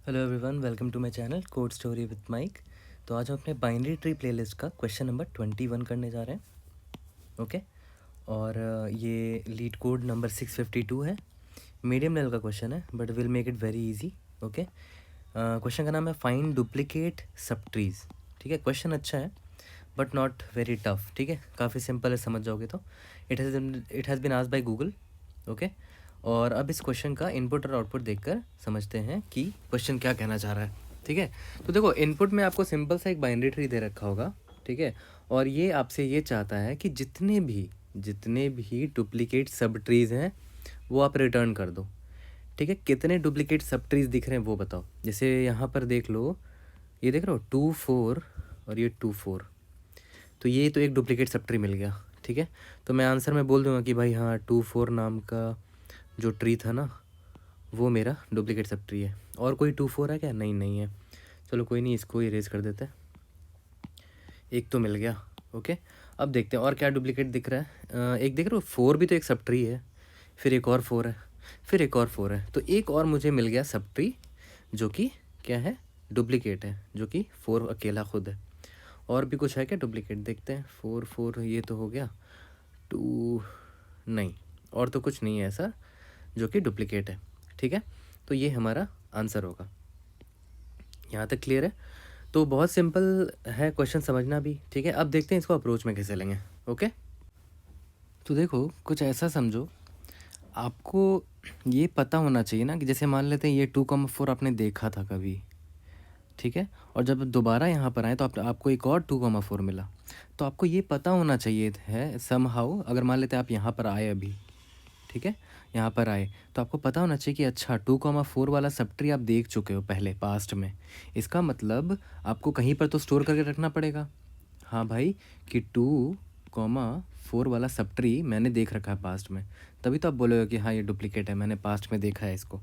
Hello everyone, welcome to my channel code story with Mike. तो आज हम अपने बाइनरी ट्री प्लेलिस्ट का क्वेश्चन नंबर 21 करने जा रहे हैं। ओके। और ये लीड कोड नंबर 652 है। मीडियम लेवल का क्वेश्चन है but will make it very easy. Okay. Question का नाम है फाइंड डुप्लीकेट सब ट्रीज। ठीक है, क्वेश्चन अच्छा है बट नॉट वेरी टफ। ठीक है, काफ़ी सिंपल है, समझ जाओगे तो। It has been asked by Google. Okay. और अब इस क्वेश्चन का इनपुट और आउटपुट देखकर समझते हैं कि क्वेश्चन क्या कहना चाह रहा है। ठीक है, तो देखो इनपुट में आपको सिंपल सा एक बाइनरी ट्री दे रखा होगा। ठीक है, और ये आपसे ये चाहता है कि जितने भी डुप्लीकेट सब ट्रीज़ हैं वो आप रिटर्न कर दो। ठीक है, कितने डुप्लीकेट सब ट्रीज़ दिख रहे हैं वो बताओ। जैसे यहाँ पर देख लो, ये देख रहे हो 2 4 और ये 2 4। तो ये तो एक डुप्लीकेट सब ट्री मिल गया। ठीक है, तो मैं आंसर में बोल दूंगा कि भाई हाँ 2 4 नाम का जो ट्री था ना वो मेरा डुप्लीकेट सब ट्री है। और कोई 2 4 है क्या? नहीं, नहीं है। चलो कोई नहीं, इसको इरेज कर देते हैं। एक तो मिल गया। ओके, अब देखते हैं और क्या डुप्लीकेट दिख रहा है। एक देख रहे हो 4 भी तो एक सब ट्री है, फिर एक और 4 है, फिर एक और 4 है। तो एक और मुझे मिल गया सब ट्री जो कि क्या है, डुप्लीकेट है, जो कि 4 अकेला खुद है। और भी कुछ है क्या डुप्लीकेट? देखते हैं। 4 4 ये तो हो गया। 2 नहीं, और तो कुछ नहीं है ऐसा जो कि डुप्लीकेट है। ठीक है, तो ये हमारा आंसर होगा। यहाँ तक क्लियर है? तो बहुत सिंपल है क्वेश्चन, समझना भी। ठीक है, अब देखते हैं इसको अप्रोच में कैसे लेंगे। ओके, तो देखो कुछ ऐसा समझो, आपको ये पता होना चाहिए ना कि जैसे मान लेते हैं ये 2,4 आपने देखा था कभी। ठीक है, और जब दोबारा यहाँ पर आए तो आपको एक और 2,4 मिला। तो आपको ये पता होना चाहिए है समहाउ, अगर मान लेते हैं आप यहाँ पर आए अभी। ठीक है, यहाँ पर आए तो आपको पता होना चाहिए कि अच्छा 2,4 वाला सब ट्री आप देख चुके हो पहले पास्ट में। इसका मतलब आपको कहीं पर तो स्टोर करके रखना पड़ेगा। हाँ भाई, कि 2,4 वाला सब ट्री मैंने देख रखा है पास्ट में, तभी तो आप बोलोगे कि हाँ ये डुप्लीकेट है, मैंने पास्ट में देखा है इसको।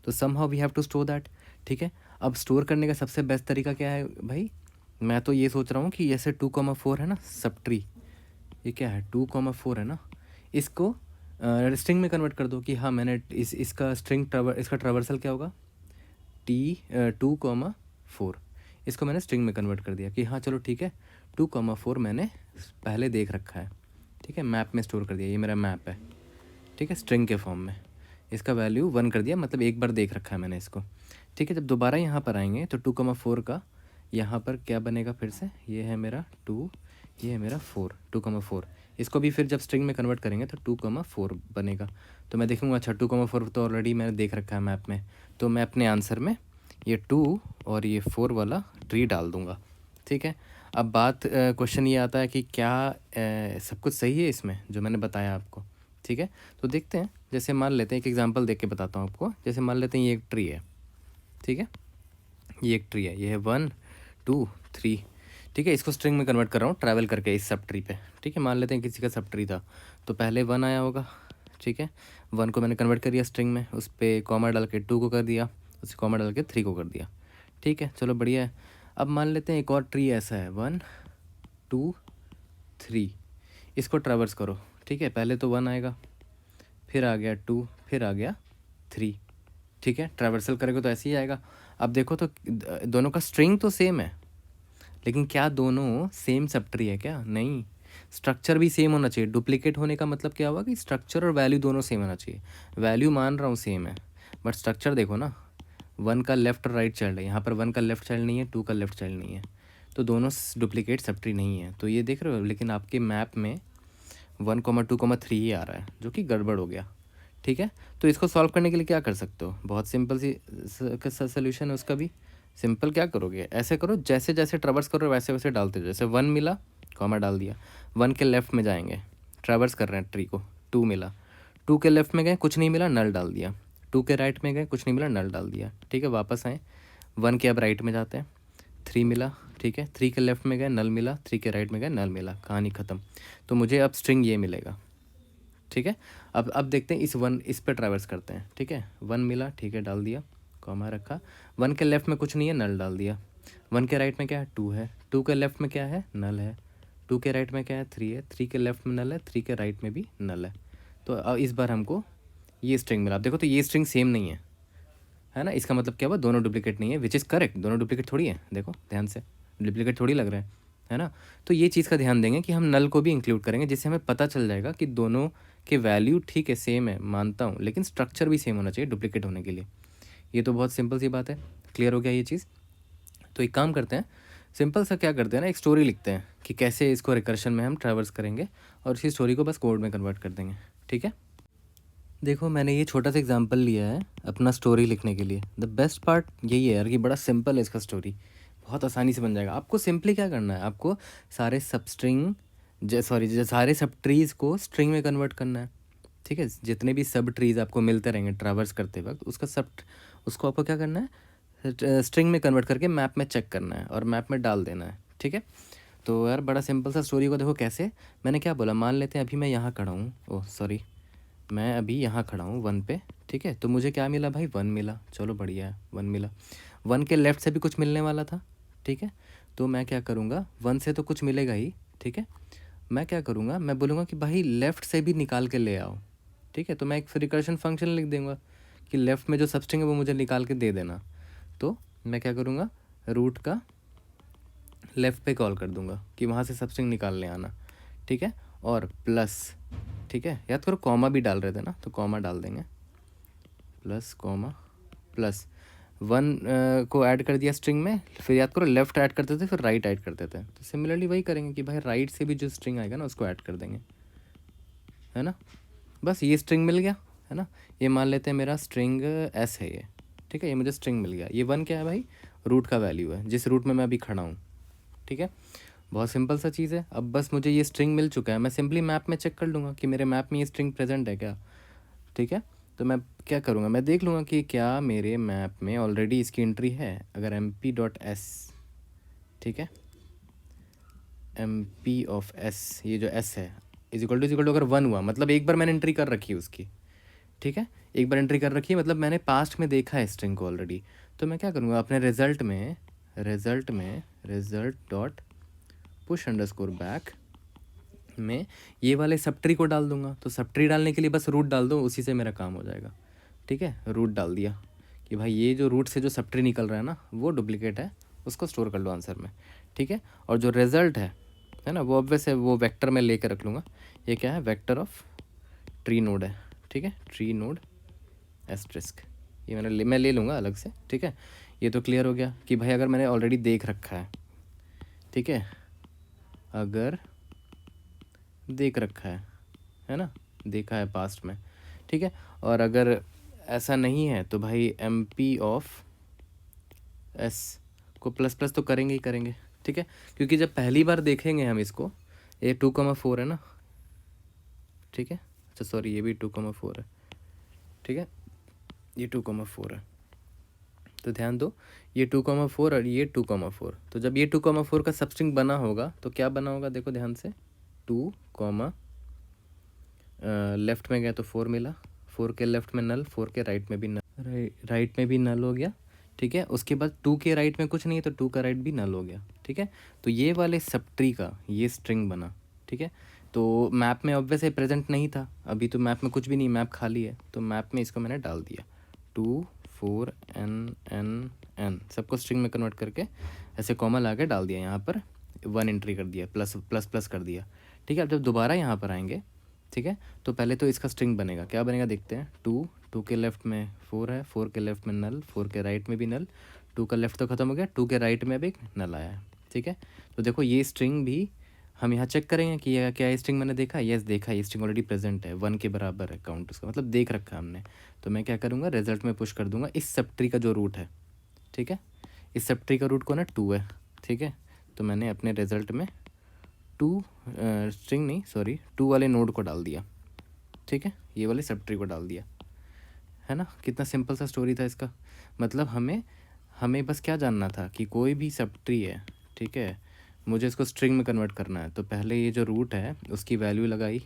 तो somehow we have to store that. ठीक है, अब स्टोर करने का सबसे बेस्ट तरीका क्या है भाई? मैं तो ये सोच रहा हूँ कि जैसे 2,4 है ना सब ट्री, ये क्या है 2,4 है ना, इसको स्ट्रिंग में कन्वर्ट कर दो कि हाँ मैंने इसका इसका ट्रावर्सल क्या होगा, 2,4। इसको मैंने स्ट्रिंग में कन्वर्ट कर दिया कि हाँ चलो ठीक है 2,4 मैंने पहले देख रखा है। ठीक है, मैप में स्टोर कर दिया, ये मेरा मैप है। ठीक है, स्ट्रिंग के फॉर्म में इसका वैल्यू 1 कर दिया, मतलब एक बार देख रखा है मैंने इसको। ठीक है, जब दोबारा यहाँ पर आएंगे तो 2,4 का यहाँ पर क्या बनेगा फिर से, ये है मेरा 2, ये है मेरा 4, 2,4। इसको भी फिर जब स्ट्रिंग में कन्वर्ट करेंगे तो 2,4 बनेगा। तो मैं देखूँगा अच्छा 2,4 तो ऑलरेडी मैंने देख रखा है मैप में, तो मैं अपने आंसर में ये 2 और ये 4 वाला ट्री डाल दूँगा। ठीक है, अब बात क्वेश्चन ये आता है कि क्या सब कुछ सही है इसमें जो मैंने बताया आपको? ठीक है, तो देखते हैं। जैसे मान लेते हैं, एक एग्जांपल देख के बताता हूँ आपको। जैसे मान लेते हैं ये एक ट्री है। ठीक है, ये एक ट्री है, ये है 1 2 3। ठीक है, इसको स्ट्रिंग में कन्वर्ट कर रहा हूँ ट्रैवल करके इस सब ट्री पे। ठीक है, मान लेते हैं किसी का सब ट्री था, तो पहले 1 आया होगा। ठीक है, 1 को मैंने कन्वर्ट कर दिया स्ट्रिंग में, उस पर कॉमा डाल के 2 को कर दिया, उस कॉमा डाल के 3 को कर दिया। ठीक है, चलो बढ़िया है। अब मान लेते हैं एक और ट्री ऐसा है 1 2 3, इसको ट्रैवर्स करो। ठीक है, पहले तो 1 आएगा, फिर आ गया 2, फिर आ गया 3। ठीक है, ट्रैवर्सल करेगा तो ऐसे ही आएगा। अब देखो तो दोनों का स्ट्रिंग तो सेम है, लेकिन क्या दोनों सेम सब ट्री है क्या? नहीं, स्ट्रक्चर भी सेम होना चाहिए। डुप्लीकेट होने का मतलब क्या हुआ कि स्ट्रक्चर और वैल्यू दोनों सेम होना चाहिए। वैल्यू मान रहा हूँ सेम है, बट स्ट्रक्चर देखो ना, 1 का लेफ्ट और राइट चाइल्ड है, यहाँ पर 1 का लेफ्ट चाइल्ड नहीं है, 2 का लेफ्ट चाइल्ड नहीं है, तो दोनों डुप्लीकेट सब ट्री नहीं है। तो ये देख रहे हो, लेकिन आपके मैप में 1,2,3 ही आ रहा है, जो कि गड़बड़ हो गया। ठीक है, तो इसको सॉल्व करने के लिए क्या कर सकते हो? बहुत सिंपल सी सोल्यूशन है उसका भी। सिंपल क्या करोगे, ऐसे करो, जैसे जैसे ट्रैवर्स करो वैसे वैसे डालते जाओ। जैसे 1 मिला, कॉमा डाल दिया, 1 के लेफ्ट में जाएंगे, ट्रैवर्स कर रहे हैं ट्री को। 2 मिला, 2 के लेफ्ट में गए, कुछ नहीं मिला, नल डाल दिया। 2 के राइट में गए, कुछ नहीं मिला, नल डाल दिया। ठीक है, वापस आए, 1 के अब राइट में जाते हैं, 3 मिला। ठीक है, 3 के लेफ्ट में गए, नल मिला, 3 के राइट में गए, नल मिला, कहानी ख़त्म। तो मुझे अब स्ट्रिंग ये मिलेगा। ठीक है, अब देखते हैं इस पर ट्रैवर्स करते हैं। ठीक है, 1 मिला, ठीक है, डाल दिया, कॉमा रखा। 1 के लेफ्ट में कुछ नहीं है, नल डाल दिया। 1 के राइट में क्या है, 2 है। 2 के लेफ्ट में क्या है, नल है। 2 के राइट में क्या है, 3 है। 3 के लेफ्ट में नल है, 3 के राइट में भी नल है। तो अब इस बार हमको ये स्ट्रिंग मिला। आप देखो तो ये स्ट्रिंग सेम नहीं है, है ना, इसका मतलब क्या हुआ, दोनों डुप्लीकेट नहीं है, विच इज़ करेक्ट, दोनों डुप्लीकेट थोड़ी है, देखो ध्यान से, डुप्लीकेट थोड़ी लग रहा है ना। तो ये चीज़ का ध्यान देंगे कि हम नल को भी इंक्लूड करेंगे, जिससे हमें पता चल जाएगा कि दोनों के वैल्यू ठीक है, सेम है, मानता हूँ, लेकिन स्ट्रक्चर भी सेम होना चाहिए डुप्लीकेट होने के लिए। ये तो बहुत सिंपल सी बात है, क्लियर हो गया ये चीज़। तो एक काम करते हैं, सिंपल सा क्या करते हैं ना, एक स्टोरी लिखते हैं कि कैसे इसको रिकर्शन में हम ट्रैवर्स करेंगे, और इसी स्टोरी को बस कोड में कन्वर्ट कर देंगे, ठीक है। देखो मैंने ये छोटा सा एग्जांपल लिया है अपना स्टोरी लिखने के लिए। द बेस्ट पार्ट यही है यार कि बड़ा सिंपल है इसका स्टोरी, बहुत आसानी से बन जाएगा। आपको सिंपली क्या करना है, आपको सारे सब स्ट्रिंग सारे सब ट्रीज़ को स्ट्रिंग में कन्वर्ट करना है, ठीक है। जितने भी सब ट्रीज़ आपको मिलते रहेंगे ट्रैवर्स करते वक्त, उसको आपको क्या करना है, स्ट्रिंग में कन्वर्ट करके मैप में चेक करना है और मैप में डाल देना है, ठीक है। तो यार बड़ा सिंपल सा स्टोरी को देखो कैसे, मैंने क्या बोला, मान लेते हैं अभी मैं यहाँ खड़ा हूँ, मैं अभी यहाँ खड़ा हूँ 1 पे, ठीक है। तो मुझे क्या मिला भाई, 1 मिला, चलो बढ़िया है, 1 मिला। 1 के लेफ़्ट से भी कुछ मिलने वाला था, ठीक है। तो मैं क्या करूँगा, 1 से तो कुछ मिलेगा ही, ठीक है। मैं क्या करूँगा, मैं बोलूँगा कि भाई लेफ़्ट से भी निकाल के ले आओ, ठीक है। तो मैं एक रिकर्शन फंक्शन लिख दूँगा कि लेफ़्ट में जो सबस्ट्रिंग है वो मुझे निकाल के दे देना। तो मैं क्या करूँगा, रूट का लेफ़्ट पे कॉल कर दूँगा कि वहाँ से सबस्ट्रिंग निकालने आना, ठीक है। और प्लस, ठीक है, याद करो कॉमा भी डाल रहे थे ना, तो कॉमा डाल देंगे, प्लस कॉमा प्लस 1 को ऐड कर दिया स्ट्रिंग में, फिर याद करो लेफ़्ट ऐड करते थे फिर राइट ऐड करते थे, तो सिमिलरली वही करेंगे कि भाई राइट से भी जो स्ट्रिंग आएगा ना उसको ऐड कर देंगे, है ना। बस ये स्ट्रिंग मिल गया, है ना। ये मान लेते हैं मेरा स्ट्रिंग एस है ये, ठीक है, ये मुझे स्ट्रिंग मिल गया। ये 1 क्या है भाई, रूट का वैल्यू है, जिस रूट में मैं अभी खड़ा हूँ, ठीक है। बहुत सिंपल सा चीज़ है। अब बस मुझे ये स्ट्रिंग मिल चुका है, मैं सिंपली मैप में चेक कर लूँगा कि मेरे मैप में ये स्ट्रिंग प्रेजेंट है क्या, ठीक है। तो मैं क्या करूँगा, मैं देख लूँगा कि क्या मेरे मैप में ऑलरेडी इसकी एंट्री है। अगर mp.s, ठीक है, mp ऑफ s, ये जो s है इज इक्वल टू अगर 1 हुआ मतलब एक बार मैंने एंट्री कर रखी है उसकी, ठीक है। एक बार एंट्री कर रखी है मतलब मैंने पास्ट में देखा है स्ट्रिंग को ऑलरेडी। तो मैं क्या करूँगा, अपने result dot push underscore back में ये वाले सब ट्री को डाल दूंगा। तो सब ट्री डालने के लिए बस रूट डाल दो, उसी से मेरा काम हो जाएगा, ठीक है। रूट डाल दिया कि भाई ये जो रूट से जो सब ट्री निकल रहा है ना वो डुप्लीकेट है, उसको स्टोर कर लो आंसर में, ठीक है। और जो रिजल्ट है ना, वो ऑब्वियस है, वो वेक्टर में लेकर रख लूँगा। ये क्या है, वेक्टर ऑफ ट्री नोड है, ठीक है, ट्री नोड एस्ट्रिस्क, ये मैं ले लूँगा अलग से, ठीक है। ये तो क्लियर हो गया कि भाई अगर मैंने ऑलरेडी देख रखा है, ठीक है, अगर देख रखा है ना, देखा है पास्ट में, ठीक है। और अगर ऐसा नहीं है तो भाई mp ऑफ s को प्लस प्लस तो करेंगे ही करेंगे, ठीक है। क्योंकि जब पहली बार देखेंगे हम इसको, ये 2,4 है ना, ठीक है। अच्छा सॉरी, ये भी 2,4 है, ठीक है, ये 2,4 है। तो ध्यान दो, ये 2,4 और ये 2,4। तो जब ये 2,4 का सबस्ट्रिंग बना होगा तो क्या बना होगा, देखो ध्यान से, 2, लेफ़्ट में गया तो 4 मिला, 4 के लेफ़्ट में नल, 4 के राइट में भी नल, राइट में भी नल हो गया, ठीक है। उसके बाद 2 के राइट में कुछ नहीं है तो 2 का राइट भी नल हो गया, ठीक है। तो ये वाले सब ट्री का ये स्ट्रिंग बना, ठीक है। तो मैप में ऑब्वियस है प्रेजेंट नहीं था, अभी तो मैप में कुछ भी नहीं, मैप खाली है। तो मैप में इसको मैंने डाल दिया 2, 4 n सबको स्ट्रिंग में कन्वर्ट करके ऐसे कॉमा ला के डाल दिया, यहाँ पर 1 एंट्री कर दिया, प्लस प्लस प्लस कर दिया, ठीक है। अब जब दोबारा यहाँ पर आएंगे, ठीक है, तो पहले तो इसका स्ट्रिंग बनेगा, क्या बनेगा देखते हैं। 2 के लेफ़्ट में 4 है, 4 के लेफ़्ट में नल, 4 के राइट में भी नल, 2 का लेफ़्ट तो ख़त्म हो गया, 2 के राइट में भी एक नल आया है, ठीक है। तो देखो ये स्ट्रिंग भी हम यहाँ चेक करेंगे कि ये क्या स्ट्रिंग मैंने देखा, यस देखा, ये स्ट्रिंग ऑलरेडी प्रेजेंट है, 1 के बराबर है काउंट उसका, मतलब देख रखा है हमने। तो मैं क्या करूँगा, रिजल्ट में पुश कर दूंगा इस सब ट्री का जो रूट है, ठीक है। इस सब ट्री का रूट कौन है, 2 है, ठीक है। तो मैंने अपने रिजल्ट में 2 स्ट्रिंग नहीं सॉरी 2 वाले नोड को डाल दिया, ठीक है, ये वाले सब ट्री को डाल दिया, है ना। कितना सिंपल सा स्टोरी था इसका। मतलब हमें बस क्या जानना था कि कोई भी सब ट्री है, ठीक है, मुझे इसको स्ट्रिंग में कन्वर्ट करना है। तो पहले ये जो रूट है उसकी वैल्यू लगाई,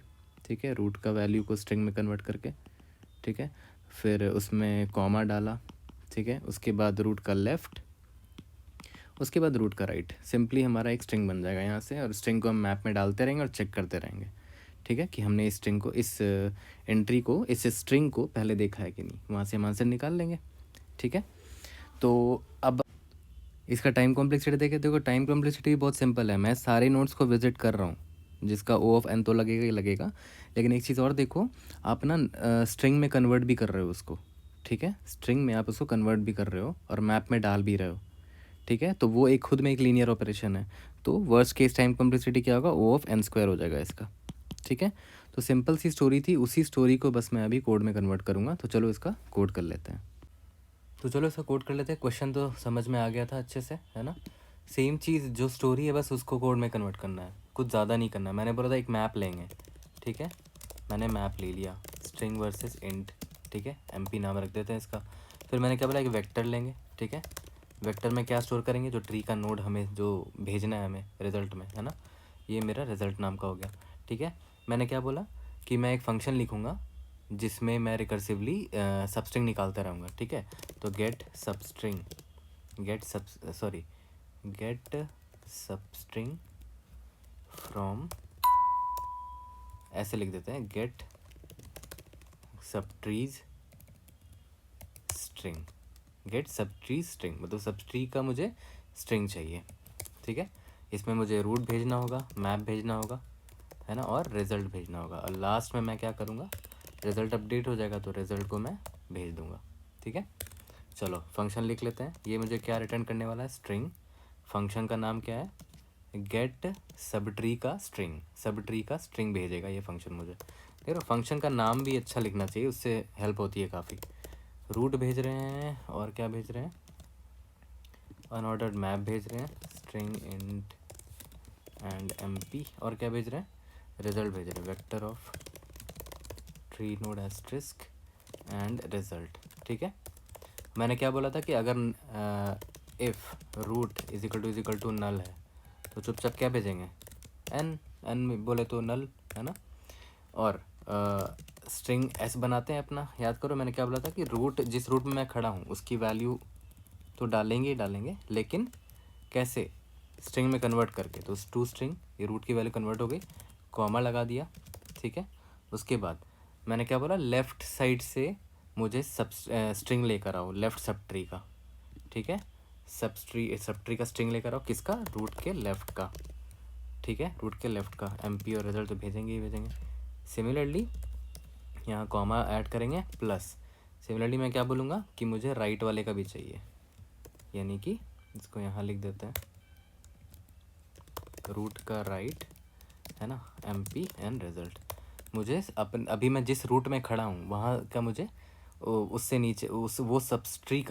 ठीक है, रूट का वैल्यू को स्ट्रिंग में कन्वर्ट करके, ठीक है। फिर उसमें कॉमा डाला, ठीक है। उसके बाद रूट का लेफ़्ट, उसके बाद रूट का राइट, सिंपली हमारा एक स्ट्रिंग बन जाएगा यहाँ से। और स्ट्रिंग को हम मैप में डालते रहेंगे और चेक करते रहेंगे, ठीक है, कि हमने इस स्ट्रिंग को, इस एंट्री को, इस स्ट्रिंग को पहले देखा है कि नहीं, वहाँ से हम आंसर निकाल लेंगे, ठीक है। तो अब इसका टाइम कॉम्प्लेक्सिटी देखे, देखो टाइम कॉम्प्लेक्सिटी बहुत सिंपल है, मैं सारे नोड्स को विजिट कर रहा हूँ, जिसका ओ ऑफ एन तो लगेगा ही लगेगा, लेकिन एक चीज़ और देखो, आप ना स्ट्रिंग में कन्वर्ट भी कर रहे हो उसको, ठीक है, स्ट्रिंग में आप उसको कन्वर्ट भी कर रहे हो और मैप में डाल भी रहे हो, ठीक है, तो वो एक खुद में एक लीनियर ऑपरेशन है, तो वर्स्ट केस टाइम कॉम्प्लेक्सिटी क्या होगा, ओ ऑफ एन स्क्वायर हो जाएगा इसका, ठीक है। तो सिंपल सी स्टोरी थी, उसी स्टोरी को बस मैं अभी कोड में कन्वर्ट करूँगा, तो चलो इसका कोड कर लेते हैं। तो चलो इसका कोड कर लेते हैं। क्वेश्चन तो समझ में आ गया था अच्छे से, है ना। सेम चीज़ जो स्टोरी है बस उसको कोड में कन्वर्ट करना है, कुछ ज़्यादा नहीं करना है। मैंने बोला था एक मैप लेंगे, ठीक है, मैंने मैप ले लिया, स्ट्रिंग वर्सेस इंट, ठीक है, एमपी नाम रख देते हैं इसका। फिर मैंने क्या बोला, एक वेक्टर लेंगे, ठीक है, वेक्टर में क्या स्टोर करेंगे, जो ट्री का नोड हमें जो भेजना है हमें रिजल्ट में, है ना, ये मेरा रिजल्ट नाम का हो गया, ठीक है। मैंने क्या बोला कि मैं एक फंक्शन लिखूँगा जिसमें मैं रिकर्सिवली सबस्ट्रिंग निकालता रहूँगा, ठीक है। तो गेट सबस्ट्रिंग फ्रॉम, ऐसे लिख देते हैं, गेट सबट्रीज स्ट्रिंग, मतलब सबट्री का मुझे स्ट्रिंग चाहिए, ठीक है। इसमें मुझे रूट भेजना होगा, मैप भेजना होगा, है ना, और रिज़ल्ट भेजना होगा, और लास्ट में मैं क्या करूँगा, रिज़ल्ट अपडेट हो जाएगा तो रिज़ल्ट को मैं भेज दूँगा, ठीक है। चलो फंक्शन लिख लेते हैं। ये मुझे क्या रिटर्न करने वाला है, स्ट्रिंग। फंक्शन का नाम क्या है, गेट सबट्री का स्ट्रिंग भेजेगा ये फंक्शन मुझे। देखो फंक्शन का नाम भी अच्छा लिखना चाहिए, उससे हेल्प होती है काफ़ी। रूट भेज रहे हैं और क्या भेज रहे हैं, अनऑर्डर्ड मैप भेज रहे हैं, स्ट्रिंग इंट एंड एमपी, और क्या भेज रहे हैं, रिजल्ट भेज रहे हैं, vector of tree node asterisk and result, ठीक है। मैंने क्या बोला था कि अगर if root is equal to null है तो चुपचाप क्या भेजेंगे, एन बोले तो नल, है ना। और स्ट्रिंग एस बनाते हैं अपना, याद करो मैंने क्या बोला था कि रूट, जिस रूट में मैं खड़ा हूँ उसकी वैल्यू तो डालेंगे ही डालेंगे, लेकिन कैसे, स्ट्रिंग में कन्वर्ट करके। तो टू स्ट्रिंग, ये रूट की वैल्यू कन्वर्ट हो गई, कॉमा लगा दिया, ठीक है। उसके बाद मैंने क्या बोला, लेफ़्ट साइड से मुझे स्ट्रिंग लेकर आओ, लेफ़्ट सब ट्री का, ठीक है, सब ट्री का स्ट्रिंग लेकर आओ, किसका, रूट के लेफ़्ट का, ठीक है, रूट के लेफ़्ट का। एमपी और रिजल्ट तो भेजेंगे ही भेजेंगे। सिमिलरली यहाँ कॉमा ऐड करेंगे प्लस, सिमिलरली मैं क्या बोलूँगा कि मुझे राइट वाले का भी चाहिए, यानी कि इसको यहाँ लिख देते हैं, रूट का राइट, है ना, एमपी एंड रिजल्ट। मुझे अभी मैं जिस रूट में खड़ा हूँ वहाँ का मुझे उससे नीचे वो सब ट्री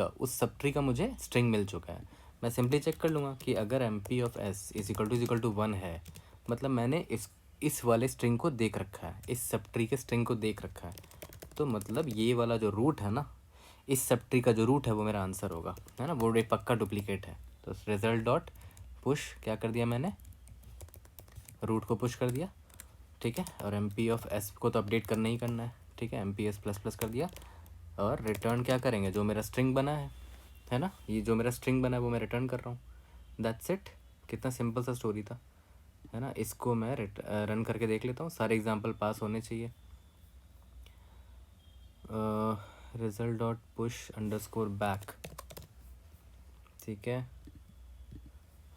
का मुझे स्ट्रिंग मिल चुका है। मैं सिंपली चेक कर लूँगा कि अगर M P of S is equal to 1 है, मतलब मैंने इस वाले स्ट्रिंग को देख रखा है, इस सब ट्री के स्ट्रिंग को देख रखा है, तो मतलब ये वाला जो रूट है ना, इस सब ट्री का जो रूट है वो मेरा आंसर होगा, है ना, वो एक पक्का डुप्लीकेट है। तो रिजल्ट डॉट पुश क्या कर दिया मैंने, रूट को पुश कर दिया, ठीक है, और एम पी ऑफ एस को तो अपडेट करना ही करना है, ठीक है, M P S plus plus कर दिया, और रिटर्न क्या करेंगे, जो मेरा स्ट्रिंग बना है ना, ये जो मेरा स्ट्रिंग बना है वो मैं रिटर्न कर रहा हूँ, दैट्स इट। कितना सिंपल सा स्टोरी था, है ना। इसको मैं रन करके देख लेता हूँ, सारे एग्जाम्पल पास होने चाहिए। Result dot push underscore back, ठीक है,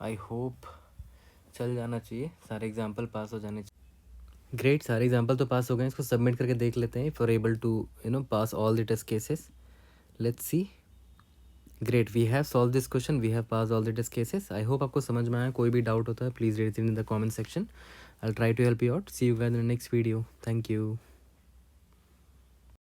आई होप चल जाना चाहिए, सारे एग्जाम्पल पास हो जाने चाहिए। ग्रेट, सारे एग्जाम्पल तो पास हो गए, इसको सबमिट करके देख लेते हैं, for able to pass all the test cases, let's see. Great, we have solve this question, we have pass all the test cases. I hope आपको समझ में आया, कोई भी डाउट होता है please raise in the comment section, I will try to help you out. See you guys in the next video, thank you.